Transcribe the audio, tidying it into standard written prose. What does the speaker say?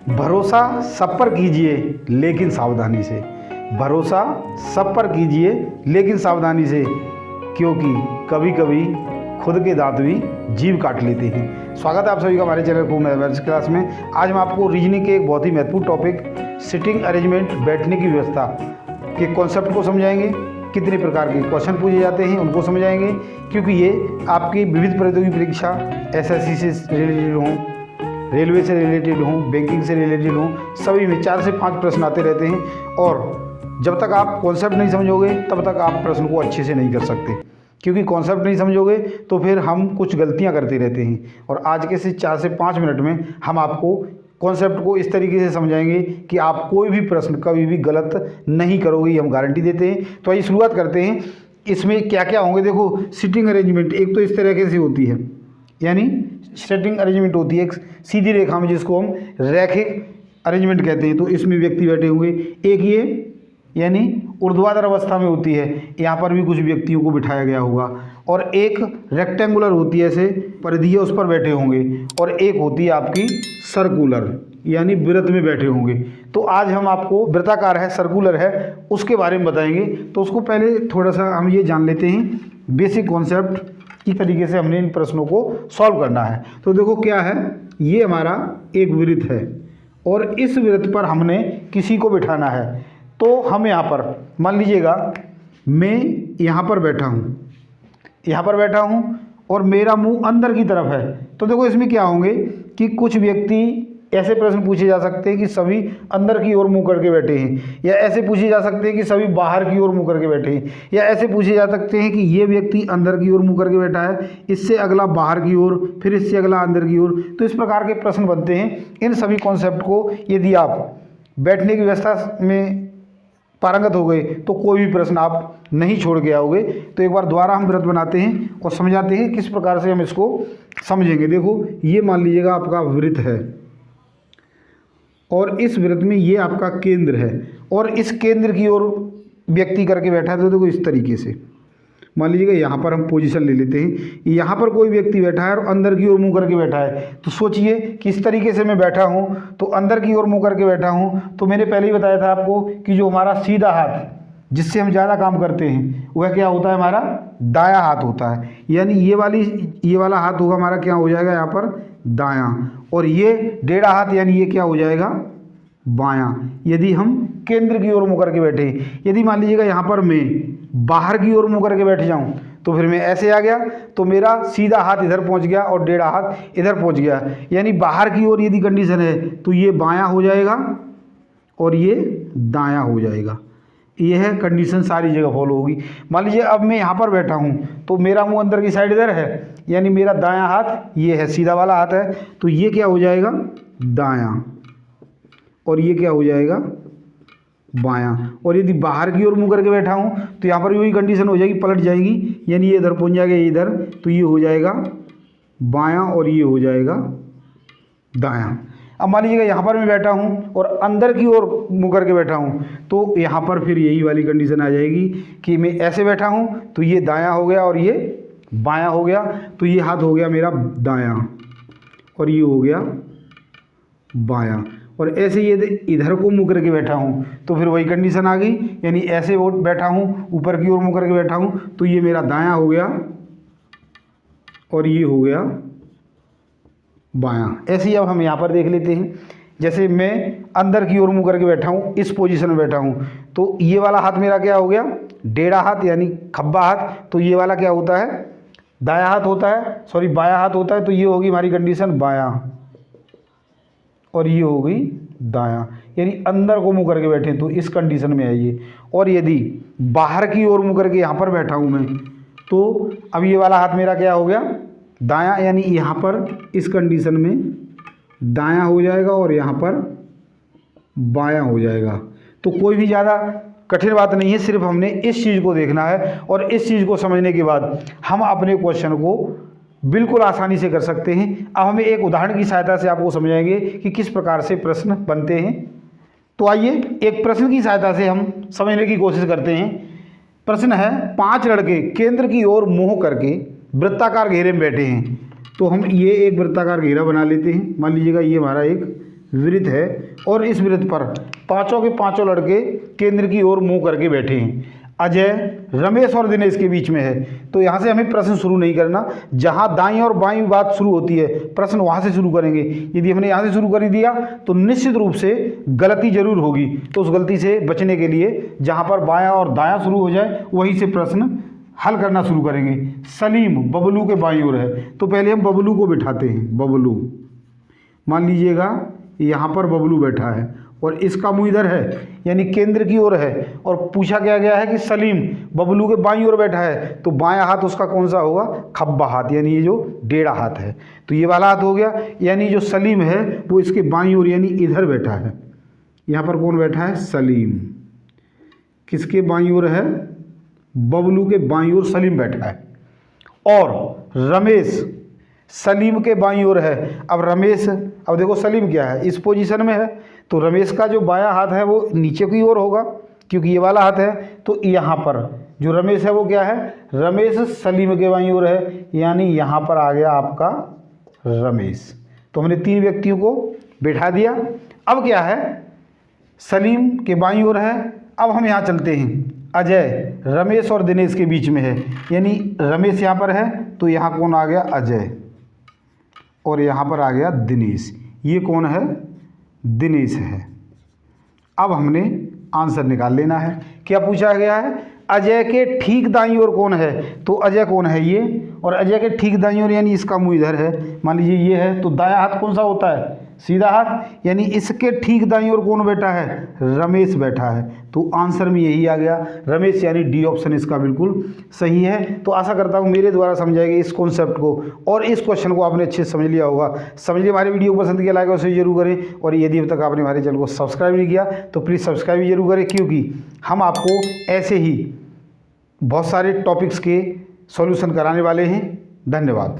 भरोसा सब पर कीजिए लेकिन सावधानी से। भरोसा सब पर कीजिए लेकिन सावधानी से, क्योंकि कभी कभी खुद के दांत भी जीभ काट लेते हैं। स्वागत है आप सभी का हमारे चैनल को मैथमेटिक्स क्लास में। आज हम आपको रीजनिंग के एक बहुत ही महत्वपूर्ण टॉपिक सिटिंग अरेंजमेंट, बैठने की व्यवस्था के कॉन्सेप्ट को समझाएंगे। कितने प्रकार के क्वेश्चन पूछे जाते हैं उनको समझाएंगे, क्योंकि ये आपकी विविध प्रतियोगी परीक्षा एसएससी से रिलेटेड हों, रेलवे से रिलेटेड हों, बैंकिंग से रिलेटेड हों, सभी में 4 से 5 प्रश्न आते रहते हैं। और जब तक आप कॉन्सेप्ट नहीं समझोगे तब तक आप प्रश्न को अच्छे से नहीं कर सकते, क्योंकि कॉन्सेप्ट नहीं समझोगे तो फिर हम कुछ गलतियां करते रहते हैं। और आज के से 4 से 5 मिनट में हम आपको कॉन्सेप्ट को इस तरीके से समझाएंगे कि आप कोई भी प्रश्न कभी भी गलत नहीं करोगे, ये हम गारंटी देते हैं। तो आइए शुरुआत करते हैं। इसमें क्या क्या होंगे, देखो सिटिंग अरेंजमेंट एक तो इस तरीके से होती है, यानी सिटिंग अरेंजमेंट होती है एक सीधी रेखा में, जिसको हम रैखिक अरेंजमेंट कहते हैं। तो इसमें व्यक्ति बैठे होंगे, एक ये यानी ऊर्ध्वाधर अवस्था में होती है, यहाँ पर भी कुछ व्यक्तियों को बिठाया गया होगा। और एक रेक्टेंगुलर होती है, ऐसे परिधि है उस पर बैठे होंगे। और एक होती है आपकी सर्कुलर, यानी वृत्त में बैठे होंगे। तो आज हम आपको वृत्ताकार है, सर्कुलर है, उसके बारे में बताएंगे। तो उसको पहले थोड़ा सा हम ये जान लेते हैं बेसिक कॉन्सेप्ट की तरीके से हमने इन प्रश्नों को सॉल्व करना है। तो देखो क्या है, ये हमारा एक वृत्त है और इस वृत्त पर हमने किसी को बिठाना है। तो हम यहाँ पर मान लीजिएगा मैं यहाँ पर बैठा हूँ, यहाँ पर बैठा हूँ और मेरा मुंह अंदर की तरफ है। तो देखो इसमें क्या होंगे कि कुछ व्यक्ति ऐसे प्रश्न पूछे जा सकते हैं कि सभी अंदर की ओर मुंह करके बैठे हैं, या ऐसे पूछे जा सकते हैं कि सभी बाहर की ओर मुंह करके बैठे हैं, या ऐसे पूछे जा सकते हैं कि ये व्यक्ति अंदर की ओर मुंह करके बैठा है, इससे अगला बाहर की ओर, फिर इससे अगला अंदर की ओर। तो इस प्रकार के प्रश्न बनते हैं। इन सभी कॉन्सेप्ट को यदि आप बैठने की व्यवस्था में पारंगत हो गए तो कोई भी प्रश्न आप नहीं छोड़ के आओगे। तो एक बार दोबारा हम वृत्त बनाते हैं और समझाते हैं किस प्रकार से हम इसको समझेंगे। देखो ये मान लीजिएगा आपका वृत्त है और इस वृत्त में ये आपका केंद्र है और इस केंद्र की ओर व्यक्ति करके बैठा है। तो देखो इस तरीके से मान लीजिएगा यहाँ पर हम पोजीशन ले लेते हैं, यहाँ पर कोई व्यक्ति बैठा है और अंदर की ओर मुंह करके बैठा है। तो सोचिए कि इस तरीके से मैं बैठा हूँ, तो अंदर की ओर मुंह करके बैठा हूँ। तो मैंने पहले ही बताया था आपको कि जो हमारा सीधा हाथ जिससे हम ज़्यादा काम करते हैं वह क्या होता है, हमारा दायां हाथ होता है। यानी ये वाला हाथ होगा हमारा, क्या हो जाएगा यहाँ पर दायां, और ये टेढ़ा हाथ यानी ये क्या हो जाएगा बायां, यदि हम केंद्र की ओर मुँह करके बैठे। यदि मान लीजिएगा यहाँ पर मैं बाहर की ओर मुँह करके बैठ जाऊँ तो फिर मैं ऐसे आ गया, तो मेरा सीधा हाथ इधर पहुँच गया और टेढ़ा हाथ इधर पहुँच गया। यानी बाहर की ओर यदि कंडीशन है तो ये बायां हो जाएगा और ये दायां हो जाएगा। यह है कंडीशन, सारी जगह फॉलो होगी। मान लीजिए अब मैं यहाँ पर बैठा हूँ तो मेरा मुंह अंदर की साइड इधर है, यानी मेरा दायां हाथ ये है, सीधा वाला हाथ है, तो ये क्या हो जाएगा दायां, और ये क्या हो जाएगा बायां। और यदि बाहर की ओर मुंह करके बैठा हूँ तो यहाँ पर भी वही कंडीशन हो जाएगी, पलट जाएगी, यानी ये इधर पहुँच जाएगा, ये इधर, तो ये हो जाएगा बायां और ये हो जाएगा दायां। अब मान लीजिएगा यहाँ पर मैं बैठा हूँ और अंदर की ओर मुँह करके बैठा हूँ, तो यहाँ पर फिर यही वाली कंडीशन आ जाएगी कि मैं ऐसे बैठा हूँ तो ये दायां हो गया और ये बायां हो गया। तो ये हाथ हो गया मेरा दायां और ये हो गया बायां। और ऐसे ये इधर को मुँह करके बैठा हूँ तो फिर वही कंडीशन आ गई, यानी ऐसे बैठा हूँ ऊपर की ओर मुँह करके बैठा हूँ तो ये मेरा दायां हो गया और ये हो गया बायां। ऐसे ही अब हम यहाँ पर देख लेते हैं। जैसे मैं अंदर की ओर मुँह करके बैठा हूँ, इस पोजीशन में बैठा हूँ, तो ये वाला हाथ मेरा क्या हो गया टेढ़ा हाथ यानी खब्बा हाथ। तो ये वाला क्या होता है दायां हाथ होता है, सॉरी बायां हाथ होता है। तो ये होगी हमारी कंडीशन बायां और ये हो गई दायां, यानी अंदर को मुँह करके बैठे तो इस कंडीशन में आइए। और यदि बाहर की ओर मुँह करके यहाँ पर बैठा हूँ मैं, तो अब ये वाला हाथ मेरा क्या हो गया दायां, यानी यहाँ पर इस कंडीशन में दायां हो जाएगा और यहाँ पर बायां हो जाएगा। तो कोई भी ज़्यादा कठिन बात नहीं है, सिर्फ हमने इस चीज़ को देखना है। और इस चीज़ को समझने के बाद हम अपने क्वेश्चन को बिल्कुल आसानी से कर सकते हैं। अब हमें एक उदाहरण की सहायता से आपको समझाएंगे कि किस प्रकार से प्रश्न बनते हैं। तो आइए एक प्रश्न की सहायता से हम समझने की कोशिश करते हैं। प्रश्न है, 5 लड़के केंद्र की ओर मुँह करके वृत्ताकार घेरे में बैठे हैं। तो हम ये एक वृत्ताकार घेरा बना लेते हैं। मान लीजिएगा ये हमारा एक वृत्त है और इस वृत्त पर पांचों के पांचों लड़के केंद्र की ओर मुंह करके बैठे हैं। अजय, रमेश और दिनेश के बीच में है। तो यहाँ से हमें प्रश्न शुरू नहीं करना, जहाँ दाईं और बाईं बात शुरू होती है प्रश्न वहाँ से शुरू करेंगे। यदि हमने यहाँ से शुरू कर दिया तो निश्चित रूप से गलती जरूर होगी। तो उस गलती से बचने के लिए जहाँ पर बायां और दायां शुरू हो जाए वहीं से प्रश्न हल करना शुरू करेंगे। सलीम बबलू के बाईं ओर है, तो पहले हम बबलू को बिठाते हैं। बबलू, मान लीजिएगा यहाँ पर बबलू बैठा है और इसका मुंह इधर है यानी केंद्र की ओर है, और पूछा क्या गया है कि सलीम बबलू के बाईं ओर बैठा है, तो बायां हाथ उसका कौन सा होगा? खब्बा हाथ, यानी ये जो डेढ़ा हाथ है। तो ये वाला हाथ हो गया, यानी जो सलीम है वो इसके बाईं ओर यानी इधर बैठा है। यहाँ पर कौन बैठा है? सलीम। किसके बाईं ओर है? बबलू के बाईं ओर सलीम बैठा है। और रमेश सलीम के बाईं ओर है। अब रमेश, अब देखो सलीम क्या है? इस पोजीशन में है, तो रमेश का जो बायां हाथ है वो नीचे की ओर होगा क्योंकि ये वाला हाथ है। तो यहाँ पर जो रमेश है वो क्या है? रमेश सलीम के बाईं ओर है, यानी यहाँ पर आ गया आपका रमेश। तो हमने तीन व्यक्तियों को बैठा दिया। अब क्या है? सलीम के बाईं ओर है। अब हम यहाँ चलते हैं। अजय रमेश और दिनेश के बीच में है, यानी रमेश यहाँ पर है तो यहाँ कौन आ गया? अजय, और यहाँ पर आ गया दिनेश। ये कौन है? दिनेश है। अब हमने आंसर निकाल लेना है। क्या पूछा गया है? अजय के ठीक दाईं ओर कौन है? तो अजय कौन है? ये। और अजय के ठीक दाईं ओर यानी इसका मुंह इधर है, मान लीजिए ये है, तो दायां हाथ कौन सा होता है? सीधा हाथ, यानी इसके ठीक दाईं ओर कौन बैठा है? रमेश बैठा है। तो आंसर में यही आ गया रमेश, यानी डी ऑप्शन इसका बिल्कुल सही है। तो आशा करता हूँ मेरे द्वारा समझाए गए इस कॉन्सेप्ट को और इस क्वेश्चन को आपने अच्छे से समझ लिया होगा। समझ लिया? हमारे वीडियो को पसंद किया, लाइक और शेयर जरूर करें। और यदि अब तक आपने हमारे चैनल को सब्सक्राइब नहीं किया तो प्लीज़ सब्सक्राइब भी जरूर करें, क्योंकि हम आपको ऐसे ही बहुत सारे टॉपिक्स के सॉल्यूशन कराने वाले हैं। धन्यवाद।